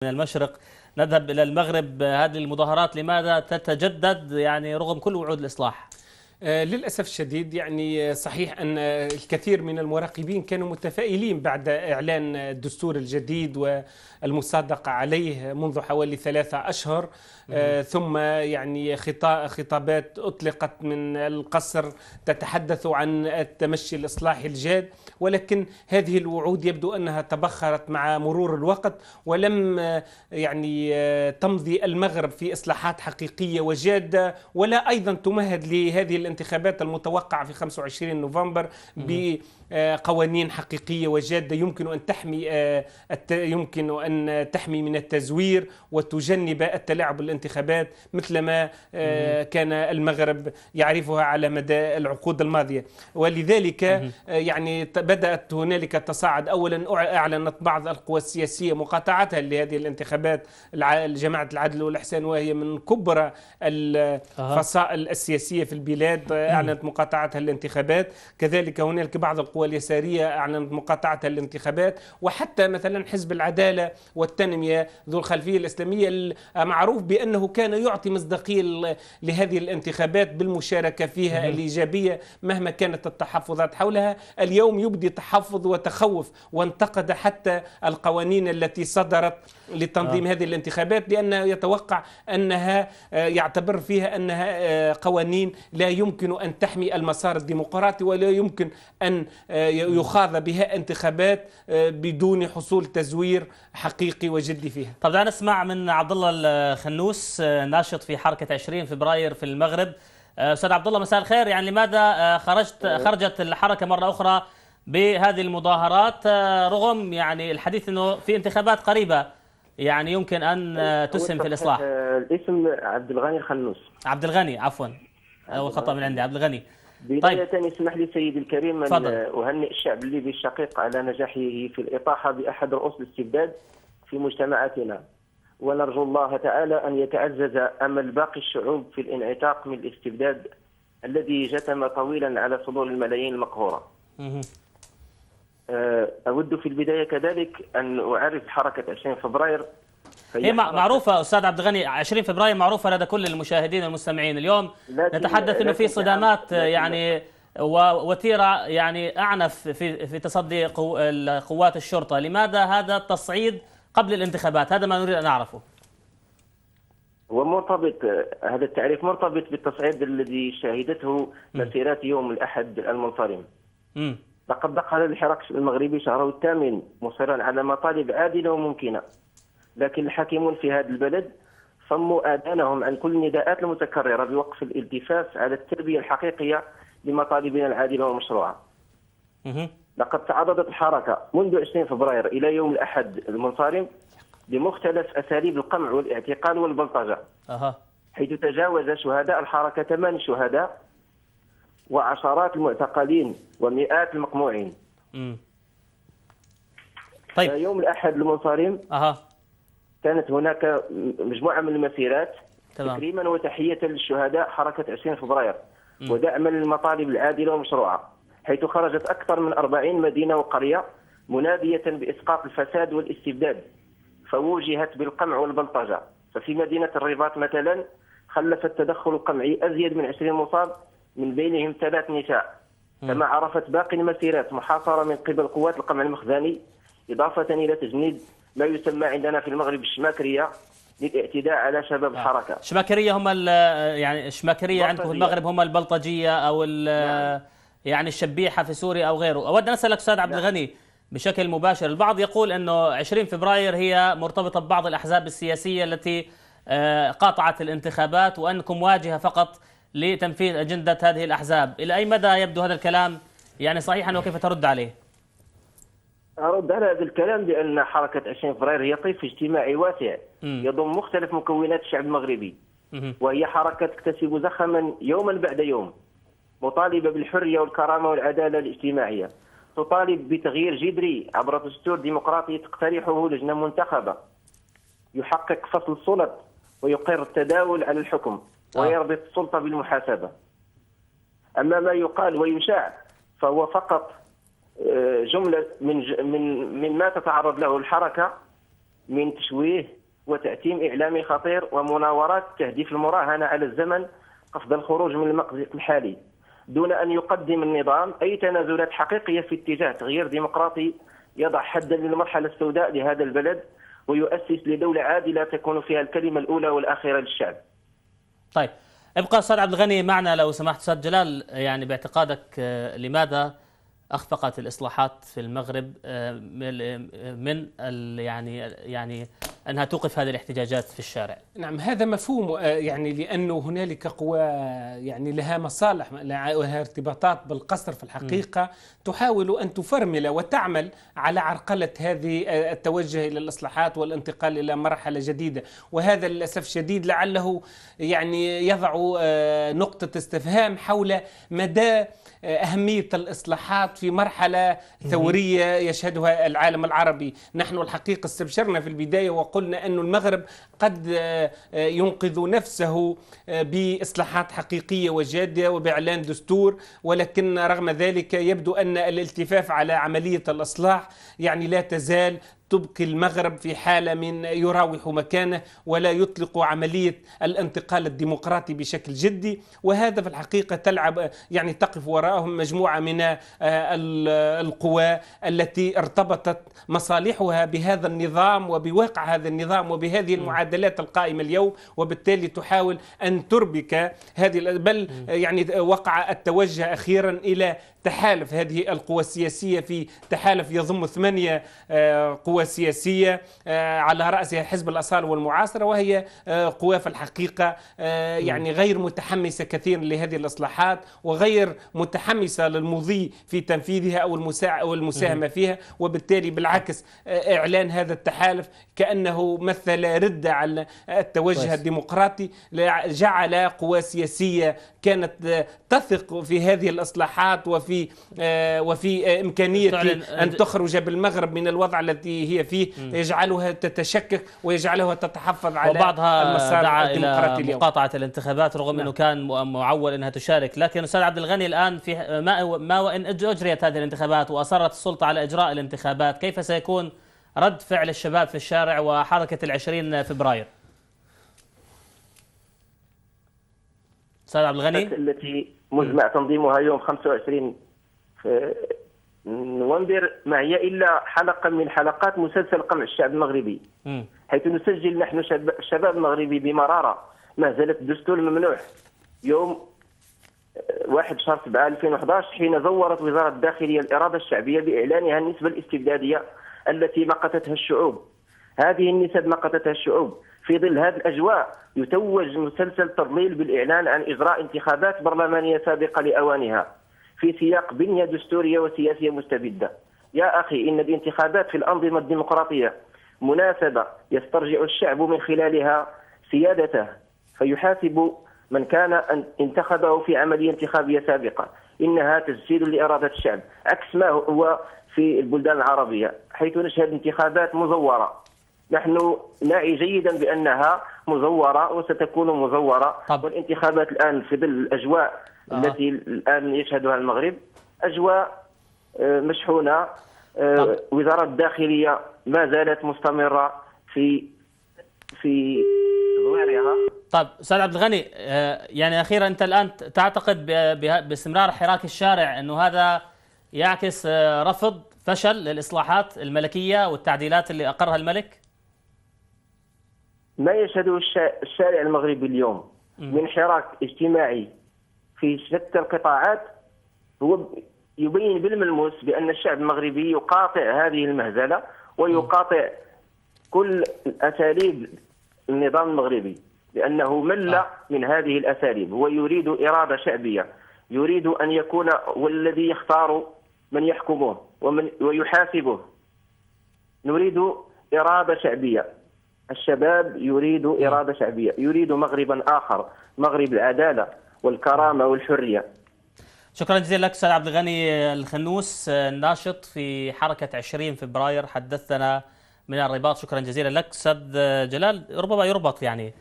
من المشرق نذهب إلى المغرب. هذه المظاهرات لماذا تتجدد يعني رغم كل وعود الإصلاح؟ للأسف الشديد صحيح أن الكثير من المراقبين كانوا متفائلين بعد إعلان الدستور الجديد والمصادقة عليه منذ حوالي 3 أشهر. ثم خطابات أطلقت من القصر تتحدث عن التمشي الإصلاحي الجاد، ولكن هذه الوعود يبدو أنها تبخرت مع مرور الوقت، ولم تمضي المغرب في إصلاحات حقيقية وجادة، ولا أيضا تمهد لهذه الانتخابات المتوقعة في 25 نوفمبر بقوانين حقيقية وجادة يمكن أن تحمي من التزوير وتجنب التلاعب بالانتخابات مثلما كان المغرب يعرفها على مدى العقود الماضية. ولذلك بدأت هنالك تصاعد. أولا أعلنت بعض القوى السياسية مقاطعتها لهذه الانتخابات، جماعة العدل والإحسان وهي من كبرى الفصائل السياسية في البلاد أعلنت مقاطعتها للانتخابات. كذلك هنالك بعض القوى اليسارية أعلنت مقاطعتها للانتخابات، وحتى مثلا حزب العدالة والتنمية ذو الخلفية الإسلامية معروف بأنه كان يعطي مصداقية لهذه الانتخابات بالمشاركة فيها الإيجابية مهما كانت التحفظات حولها، اليوم يبدي تحفظ وتخوف، وانتقد حتى القوانين التي صدرت لتنظيم هذه الانتخابات، لأنه يتوقع أنها يعتبر فيها أنها قوانين لا يمكن أن تحمي المسار الديمقراطي، ولا يمكن أن يخاض بها انتخابات بدون حصول تزوير حقيقي وجدي فيها. طب دعنا نسمع من عبد الله الخنوس، ناشط في حركة 20 فبراير في المغرب. أستاذ عبد الله مساء الخير. لماذا خرجت الحركة مرة أخرى بهذه المظاهرات رغم الحديث أنه في انتخابات قريبة يمكن أن تسهم في الإصلاح؟ الاسم عبد الغني الخنوس. عبد الغني، عفوا، أول خطأ من عندي، عبد الغني. بداية اسمح لي سيدي الكريم أن فضل. أهنئ الشعب الليبي الشقيق على نجاحه في الإطاحة بأحد رؤوس الاستبداد في مجتمعاتنا، ونرجو الله تعالى أن يتعزز أمل باقي الشعوب في الانعتاق من الاستبداد الذي جثم طويلا على صدور الملايين المقهورة. أود في البداية كذلك أن أعرف حركة 20 فبراير. هي معروفة أستاذ عبد الغني، 20 فبراير معروفة لدى كل المشاهدين والمستمعين. اليوم نتحدث أنه في صدامات ووتيرة أعنف في تصدي قوات الشرطة. لماذا هذا التصعيد قبل الانتخابات؟ هذا ما نريد أن نعرفه. هو مرتبط، هذا التعريف مرتبط بالتصعيد الذي شهدته مسيرات يوم الأحد المنصرم. لقد دخل الحراك المغربي شهره الثامن مصرا على مطالب عادلة وممكنة، لكن الحاكمون في هذا البلد صموا آذانهم عن كل النداءات المتكررة بوقف الالتفاف على التلبية الحقيقية لمطالبنا العادلة والمشروعة. لقد تعرضت الحركة منذ 20 فبراير إلى يوم الأحد المنصرم بمختلف أساليب القمع والاعتقال والبلطجة، حيث تجاوز شهداء الحركة 8 شهداء وعشرات المعتقلين ومئات المقموعين. طيب. يوم الأحد المنصرم كانت هناك مجموعة من المسيرات تكريما وتحية للشهداء حركة 20 فبراير ودعما للمطالب العادلة والمشروعة، حيث خرجت أكثر من 40 مدينة وقرية منادية بإسقاط الفساد والاستبداد، فوجهت بالقمع والبلطجة. ففي مدينة الرباط مثلا خلف التدخل القمعي أزيد من 20 مصاب، من بينهم 3 نساء، كما عرفت باقي المسيرات محاصرة من قبل قوات القمع المخزاني، إضافة إلى تجنيد ما يسمى عندنا في المغرب الشماكرية للاعتداء على شباب الحركة. الشماكرية هم الشماكرية عندكم في المغرب هم البلطجية أو الشبيحة في سوريا أو غيره. أود أن أسألك أستاذ عبد الغني بشكل مباشر، البعض يقول أنه 20 فبراير هي مرتبطة ببعض الأحزاب السياسية التي قاطعت الانتخابات، وأنكم واجهة فقط لتنفيذ أجندة هذه الأحزاب. إلى أي مدى يبدو هذا الكلام صحيحا، وكيف ترد عليه؟ أرد على هذا الكلام بأن حركة 20 فبراير هي طيف اجتماعي واسع يضم مختلف مكونات الشعب المغربي، وهي حركة تكتسب زخما يوما بعد يوم، مطالبة بالحرية والكرامة والعدالة الاجتماعية، تطالب بتغيير جذري عبر دستور ديمقراطي تقترحه لجنة منتخبة يحقق فصل السلط ويقر التداول على الحكم ويربط السلطة بالمحاسبة. أما ما يقال ويشاع فهو فقط جملة من ما تتعرض له الحركة من تشويه وتأتيم إعلامي خطير ومناورات تهدف المراهنة على الزمن قصد الخروج من المأزق الحالي، دون أن يقدم النظام أي تنازلات حقيقية في اتجاه تغيير ديمقراطي يضع حدا للمرحلة السوداء لهذا البلد ويؤسس لدولة عادلة تكون فيها الكلمة الأولى والأخيرة للشعب. طيب، ابقى أستاذ عبد الغني معنا لو سمحت. أستاذ جلال، يعني باعتقادك لماذا أخفقت الإصلاحات في المغرب من يعني أنها توقف هذه الاحتجاجات في الشارع؟ نعم، هذا مفهوم، يعني لأنه هنالك قوى يعني لها مصالح ولها ارتباطات بالقصر في الحقيقة تحاول أن تفرمل وتعمل على عرقلة هذه التوجه إلى الإصلاحات والانتقال إلى مرحلة جديدة، وهذا للأسف الشديد لعله يعني يضع نقطة استفهام حول مدى أهمية الإصلاحات في مرحلة ثورية يشهدها العالم العربي. نحن الحقيقة استبشرنا في البداية وقلنا أن المغرب قد ينقذ نفسه بإصلاحات حقيقية وجادة وبإعلان دستور، ولكن رغم ذلك يبدو أن الالتفاف على عملية الإصلاح يعني لا تزال تبقي المغرب في حالة من يراوح مكانه ولا يطلق عملية الانتقال الديمقراطي بشكل جدي، وهذا في الحقيقة تقف وراءهم مجموعة من القوى التي ارتبطت مصالحها بهذا النظام وبواقع هذا النظام وبهذه المعادلات القائمة اليوم، وبالتالي تحاول أن تربك هذه، بل يعني وقع التوجه أخيرا إلى تحالف هذه القوى السياسية في تحالف يضم 8 قوى سياسية على رأسها حزب الأصالة والمعاصرة، وهي قوى في الحقيقة يعني غير متحمسة كثيرا لهذه الإصلاحات وغير متحمسة للمضي في تنفيذها أو المساهمة فيها، وبالتالي بالعكس إعلان هذا التحالف كأنه مثل ردة على التوجه الديمقراطي، جعل قوى سياسية كانت تثق في هذه الإصلاحات وفي إمكانية أن تخرج بالمغرب من الوضع الذي هي فيه، يجعلها تتشكك ويجعلها تتحفظ على وبعضها دعا إلى مقاطعة الانتخابات رغم أنه كان معول أنها تشارك. لكن أستاذ عبد الغني، الآن في ما وإن أجريت هذه الانتخابات وأصرت السلطة على إجراء الانتخابات، كيف سيكون رد فعل الشباب في الشارع وحركة 20 فبراير؟ أستاذ عبد الغني، التي مزمع تنظيمها يوم 25 نوفمبر ما هي إلا حلقة من حلقات مسلسل قمع الشعب المغربي، حيث نسجل نحن الشباب المغربي بمرارة مهزلة الدستور الممنوح يوم 1 شهر 7 2011، حين زورت وزارة الداخلية الإرادة الشعبية بإعلانها النسبة الاستبدادية التي مقتتها الشعوب. هذه النسب مقتتها الشعوب. في ظل هذه الأجواء يتوج مسلسل تضليل بالإعلان عن إجراء انتخابات برلمانية سابقة لأوانها في سياق بنية دستورية وسياسية مستبدة. يا أخي، إن الانتخابات في الأنظمة الديمقراطية مناسبة يسترجع الشعب من خلالها سيادته، فيحاسب من كان انتخبه في عملية انتخابية سابقة. إنها تجسيد لإرادة الشعب، عكس ما هو في البلدان العربية حيث نشهد انتخابات مزورة. نحن نعي جيدا بأنها مزورة وستكون مزورة. والانتخابات الآن في ظل الأجواء التي الآن يشهدها المغرب أجواء مشحونة. وزارة الداخلية ما زالت مستمرة في تزويرها. طيب أستاذ عبد الغني، يعني أخيرا، أنت الآن تعتقد باستمرار حراك الشارع أنه هذا يعكس رفض فشل للإصلاحات الملكية والتعديلات اللي أقرها الملك؟ ما يشهده الشارع المغربي اليوم من حراك اجتماعي في شتى القطاعات هو يبين بالملموس بأن الشعب المغربي يقاطع هذه المهزلة ويقاطع كل أساليب النظام المغربي، لأنه مل من هذه الأساليب. هو يريد إرادة شعبية، يريد أن يكون والذي يختار من يحكمه ويحاسبه. نريد إرادة شعبية. الشباب يريد إرادة شعبية، يريد مغربا آخر، مغرب العدالة والكرامة والحرية. شكرا جزيلا لك أستاذ عبد الغني الخنوس، الناشط في حركة 20 فبراير، حدثنا من الرباط. شكرا جزيلا لك. أستاذ جلال، ربما يربط يعني